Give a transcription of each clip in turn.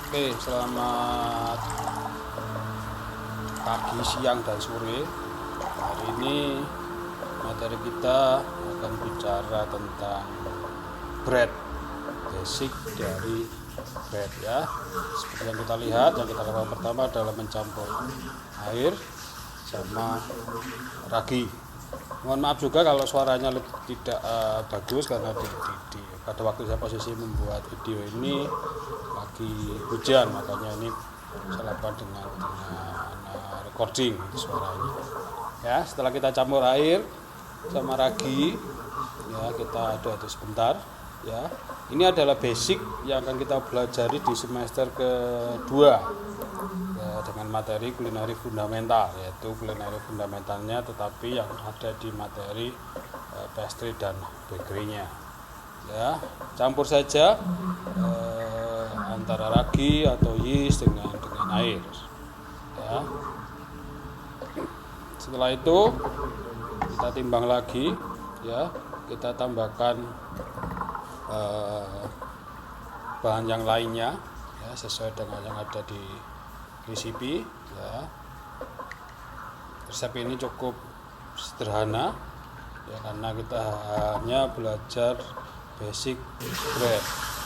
Oke, selamat pagi, siang, dan sore. Hari ini materi kita akan bicara tentang bread, basic dari bread ya. Seperti yang kita lihat, yang kita lakukan pertama adalah mencampur air sama ragi. Mohon maaf juga kalau suaranya tidak bagus karena pada waktu saya posisi membuat video ini lagi hujan, makanya ini saya lakukan dengan recording suaranya. Ya, setelah kita campur air sama ragi, ya kita aduk sebentar. Ya, ini adalah basic yang akan kita pelajari di semester kedua dengan materi kulineri fundamental, yaitu kulineri fundamentalnya tetapi yang ada di materi pastry dan bakery-nya. Ya, campur saja antara ragi atau yeast dengan air. Ya. Setelah itu kita timbang lagi, ya, kita tambahkan bahan yang lainnya, ya, sesuai dengan yang ada di resipi. Ya. Resep ini cukup sederhana, ya, karena kita hanya belajar basic bread.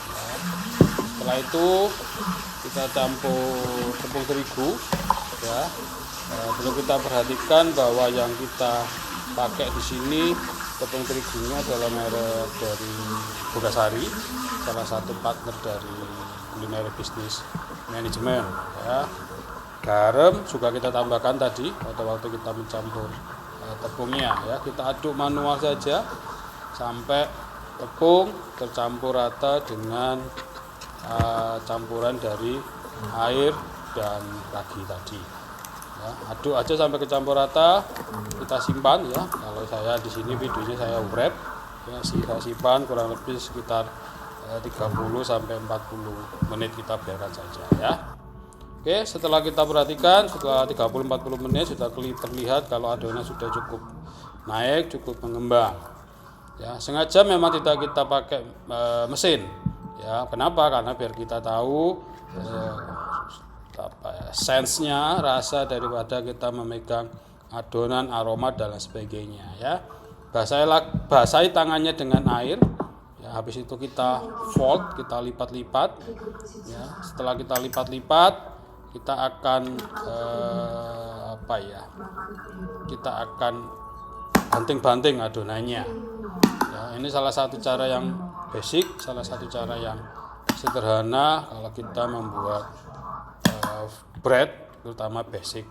Ya. Setelah itu kita campur tepung terigu, ya. Perlu kita perhatikan bahwa yang kita pakai di sini tepung terigunya adalah merek dari Bogasari, salah satu partner dari Culinary Business Management. Ya. Garam juga kita tambahkan tadi pada waktu kita mencampur tepungnya. Ya, kita aduk manual saja sampai tepung tercampur rata dengan campuran dari air dan ragi tadi. Ya, aduk aja sampai kecampur rata, kita simpan ya. Kalau saya di sini videonya saya wrap, ya, saya simpan kurang lebih sekitar 30 sampai 40 menit, kita biarkan saja ya. Oke, setelah kita perhatikan setelah 30-40 menit sudah terlihat kalau adonan sudah cukup naik, cukup mengembang. Ya, sengaja memang tidak kita pakai mesin. Ya, kenapa? Karena biar kita tahu sense-nya, rasa daripada kita memegang adonan, aroma dan sebagainya ya. Basahi tangannya dengan air. Ya, habis itu kita fold, kita lipat-lipat. Ya, setelah kita lipat-lipat, kita akan kita akan banting-banting adonannya. Ya, ini salah satu cara yang basic, salah satu cara yang sederhana kalau kita membuat bread, terutama basic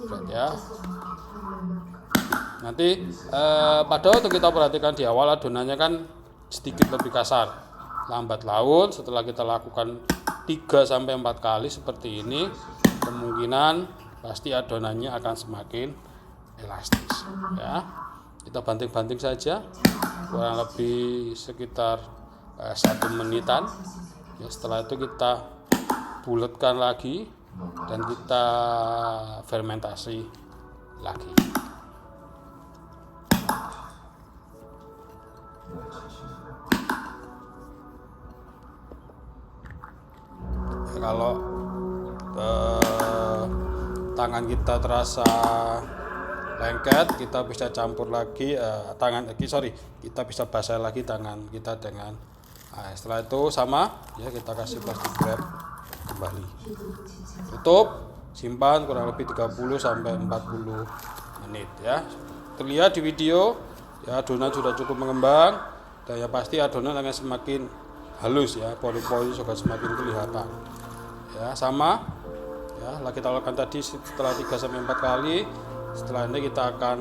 bread ya. Nanti pada waktu kita perhatikan di awal adonannya kan sedikit lebih kasar, lambat laun. Setelah kita lakukan 3-4 kali seperti ini, kemungkinan pasti adonannya akan semakin elastis ya. Kita banting-banting saja kurang lebih sekitar 1 menitan ya. Setelah itu kita bulatkan lagi dan kita fermentasi lagi. Kalau tangan kita terasa lengket, kita bisa campur lagi kita bisa basah lagi tangan kita dengan setelah itu sama ya, kita kasih plastik wrap kembali, tutup, simpan kurang lebih 30 sampai 40 menit ya. Terlihat di video ya, adonan sudah cukup mengembang dan ya pasti adonan akan semakin halus ya, pori-pori juga semakin kelihatan. Ya, sama ya, kita lakukan tadi setelah 3-4 kali. Setelah ini kita akan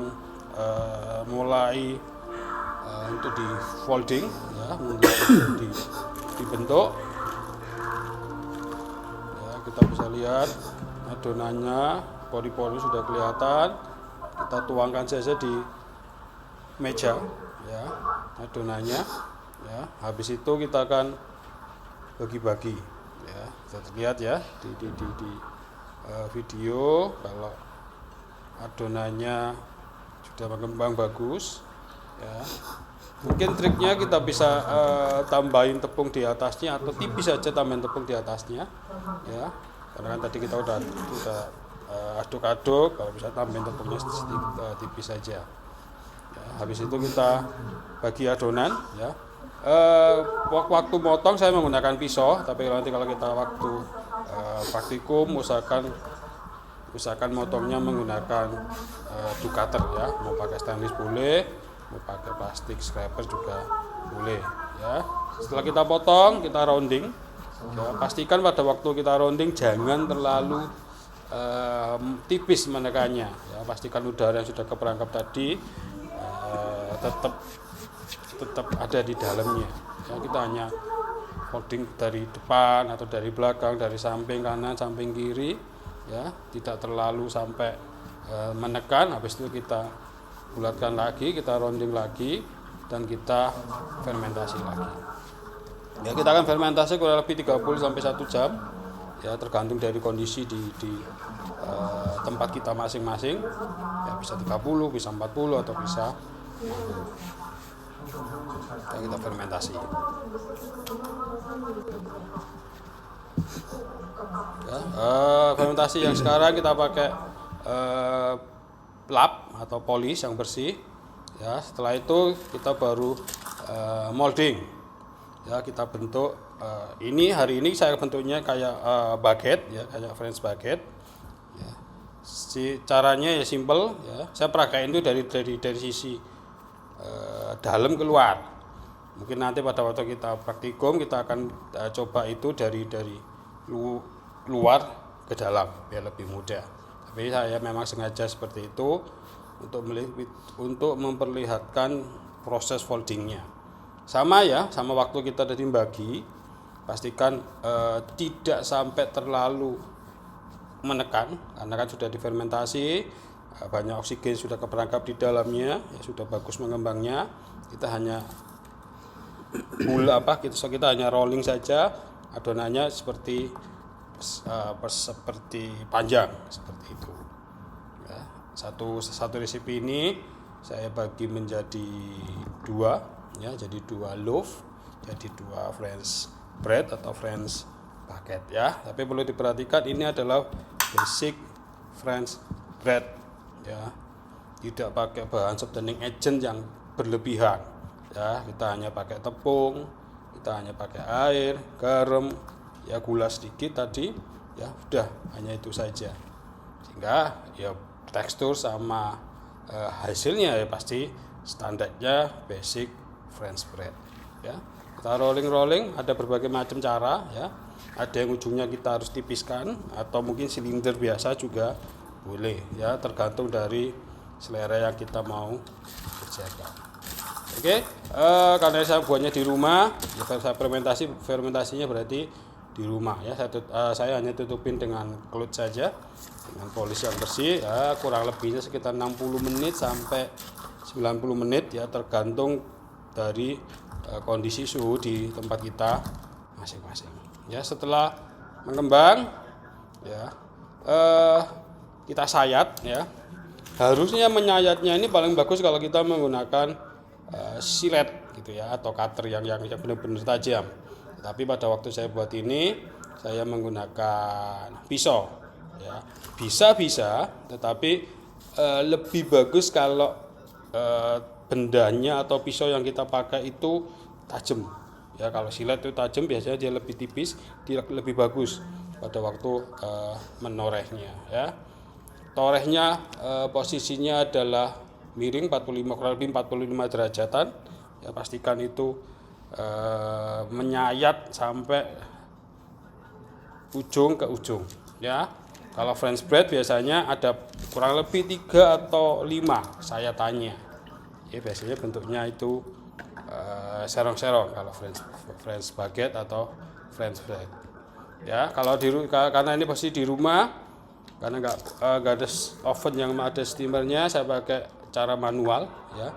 mulai untuk di folding ya, mulai dibentuk ya. Kita bisa lihat adonannya, pori-pori sudah kelihatan. Kita tuangkan saja di meja ya adonannya ya. Habis itu kita akan bagi-bagi ya. Bisa terlihat ya di video kalau adonannya sudah mengembang bagus ya. Mungkin triknya kita bisa tambahin tepung di atasnya atau tipis saja tambahin tepung di atasnya, ya. Karena kan tadi kita udah aduk-aduk, kalau bisa tambahin tepungnya tipis saja. Ya, habis itu kita bagi adonan, ya. Waktu motong saya menggunakan pisau, tapi nanti kalau kita waktu praktikum usahakan motongnya menggunakan do cutter, ya. Mau pakai stainless boleh, mau pakai plastik scraper juga boleh, ya. Setelah kita potong, kita rounding, ya. Pastikan pada waktu kita rounding jangan terlalu tipis menekannya, ya. Pastikan udara yang sudah keperangkap tadi tetap ada di dalamnya, ya. Kita hanya folding dari depan atau dari belakang, dari samping kanan, samping kiri, ya, tidak terlalu sampai menekan. Habis itu kita bulatkan lagi, kita rounding lagi, dan kita fermentasi lagi. Ya, kita akan fermentasi kurang lebih 30 sampai 1 jam, ya, tergantung dari kondisi di tempat kita masing-masing, ya, bisa 30, bisa 40 atau bisa 60. Ya, kita fermentasi. Ya, fermentasi yang sekarang kita pakai lap atau polish yang bersih, ya. Setelah itu kita baru molding, ya. Kita bentuk ini hari ini saya bentuknya kayak baguette, ya, kayak French baguette, ya. Caranya ya simple, ya. Saya peragain itu dari sisi dalam keluar. Mungkin nanti pada waktu kita praktikum kita akan coba itu dari luar ke dalam biar lebih mudah. Tapi saya memang sengaja seperti itu untuk memperlihatkan proses foldingnya. Sama, ya, sama waktu kita tadi bagi, pastikan tidak sampai terlalu menekan karena kan sudah difermentasi, banyak oksigen sudah keperangkap di dalamnya, ya, sudah bagus mengembangnya. Kita hanya kita hanya rolling saja adonannya seperti panjang seperti itu, ya. Satu resipi ini saya bagi menjadi dua, ya, jadi 2 loaf, jadi 2 French bread atau French baguette, ya. Tapi perlu diperhatikan ini adalah basic French bread, ya, tidak pakai bahan softening agent yang berlebihan, ya. Kita hanya pakai tepung, kita hanya pakai air, garam, ya, gula sedikit tadi, ya, udah hanya itu saja, sehingga ya tekstur sama hasilnya ya pasti standarnya basic French bread, ya. Kita rolling, ada berbagai macam cara, ya. Ada yang ujungnya kita harus tipiskan atau mungkin silinder biasa juga boleh, ya, tergantung dari selera yang kita mau kerjakan. Oke, karena saya buatnya di rumah, ya, saya fermentasinya berarti di rumah, ya. Saya hanya tutupin dengan cloth saja dengan polish yang bersih, ya, kurang lebihnya sekitar 60 menit sampai 90 menit, ya, tergantung dari kondisi suhu di tempat kita masing-masing. Ya, setelah mengembang, ya, kita sayat, ya. Harusnya menyayatnya ini paling bagus kalau kita menggunakan silet gitu, ya, atau cutter yang benar-benar tajam. Tapi pada waktu saya buat ini saya menggunakan pisau, ya. Bisa, tetapi lebih bagus kalau bendanya atau pisau yang kita pakai itu tajam, ya. Kalau silet itu tajam biasanya dia lebih tipis, dia lebih bagus pada waktu menorehnya, ya. Torehnya posisinya adalah miring 45 derajatan, ya. Pastikan itu menyayat sampai ujung ke ujung, ya. Kalau French bread biasanya ada kurang lebih 3 atau 5 sayatannya, ya. Biasanya bentuknya itu serong-serong kalau French baguette atau French bread, ya. Karena ini pasti di rumah, karena nggak ada oven yang ada steamernya, saya pakai cara manual, ya.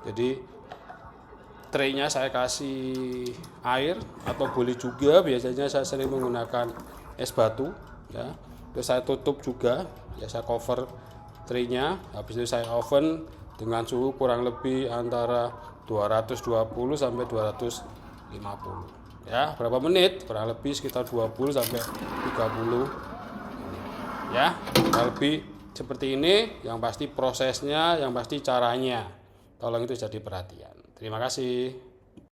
Jadi traynya saya kasih air atau boleh juga biasanya saya sering menggunakan es batu, ya. Terus saya tutup juga, ya, saya cover traynya. Habis itu saya oven dengan suhu kurang lebih antara 220 sampai 250. Ya, berapa menit? Kurang lebih sekitar 20 sampai 30 menit. Ya, kurang lebih seperti ini. Yang pasti prosesnya, yang pasti caranya. Tolong itu jadi perhatian. Terima kasih.